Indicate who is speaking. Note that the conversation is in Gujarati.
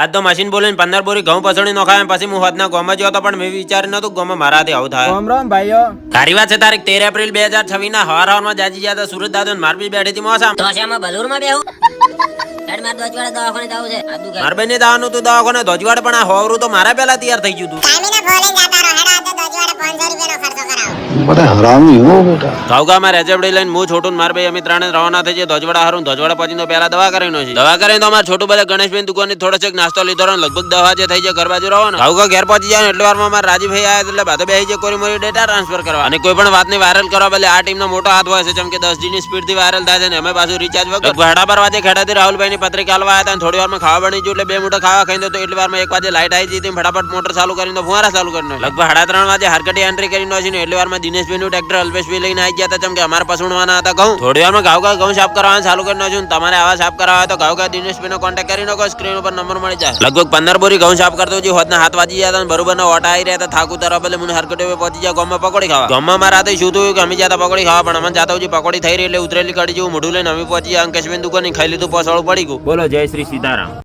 Speaker 1: આજ તો મશીન બોલીને 15 બોરી ઘઉં પસણી નખાય પછી હું હોદના ગોમાં ગયો હતો પણ મેં વિચાર્યું નતું ગોમાં મારાથી આવું થાય.
Speaker 2: રામ રામ ભાઈઓ.
Speaker 1: તારી વાત છે તારીખ 13 એપ્રિલ 2026 ના હવારમાં જાજી ગયા હતા સુરત દાદા માર બી બેઠી હતી મોસામ
Speaker 3: તો આમાં બલુરમાં બેહું હેડ માર દોજવાડા દવાખાને જાવું છે આ દુકાન
Speaker 1: માર બેને દાવાનું તું દવાખાને ધોજવાડ પણ આ હોવરું તો મારા પહેલા તૈયાર થઈ ગયું તું.
Speaker 4: કામીને બોલે જાતા રહો હેડા તો દોજવાડે 500 રૂપિયાનો ખર્ચો કરાવો.
Speaker 5: बड़ा हरामी हो बेटा।
Speaker 1: ઘાવગામાં રેજબડી લઈને હું છોટું માર ભાઈ અમે ત્રણે રવાના થઈ જઈએ ધોજવાડા હારું ધોજવાડા પછી તો પહેલા દવા કરીને છે દવા કરીને તો અમાર છોટું બધા ગણેશભાઈ દુકાનની થોડો ચેક નાસ્તો લીધો ને લગભગ દવા જે થઈ જાય ઘર બાજુ રહો ને ઘાવગા ઘેર પહોંચી જાય એટલે વારમાં મારા રાજીભાઈ આવ્યા એટલે બાતો બેસી જાય કોરી મોરી ડેટા ટ્રાન્સફર કરવા અને કોઈ પણ વાતને વાયરલ કરવા બદલે આ ટીમનો મોટો હાથ હોય છે જેમ કે 10G ની સ્પીડ થી વાયરલ થાય છે ને અમે પાછું રિચાર્જ વગર ભાડા પર વાજે ખેડાથી રાહુલભાઈ ની પત્રિકા આલવા આવ્યા હતા થોડી વારમાં ખાવા બની ગયું એટલે 2 મોટા ખાવા ખાઈ તો એટલી વારમાં 1 વાગે લાઈટ આવી જતી ફટાફટ મોટર ચાલુ કરીને તો ફુવારા ચાલુ કરીને લગભગ 3:30 વાગે હરકટી એન્ટ્રી કરીને છે ને એટલી વારમાં દિનેશભાઈ નું ટ્રેક્ટર અલ્પેશભાઈ લઈને આવી ગયા હતા જેમ કે અમારે પસુણવાના હતા ઘઉં થોડી વારમાં ઘાવગા ઘઉં સાફ કરવાનું ચાલુ કરીને છે તમારે આવા સાફ કરાવવા હોય તો ઘાવગા દિનેશભાઈ નો કોન્ટેક્ટ કરી નાખો સ્ક્રીન ઉપર નંબર મળી જાય લગભગ 15 બોરી ઘઉં સાફ કરતો જે હોદના હાથ વાજી ગયા હતા બરોબર ના ઓટા આવી રહ્યા હતા થાક ઉતારવા બદલે મને હરકટી પહોંચી ગયા ગામમાં પકોડી ખાવા ગામમાં મારા હાથે શું થયું કે અમે જતા પકોડી ખાવા પણ અમે જાતા પકોડી થઈ રહી એટલે ઉતરેલી કાઢી જેવું મોઢું લઈને અમે પહોંચી અંકેશભાઈ દુકાન ખાઈ લીધું પોસવાળું પડી ગયું. બોલો જય શ્રી સીતારામ.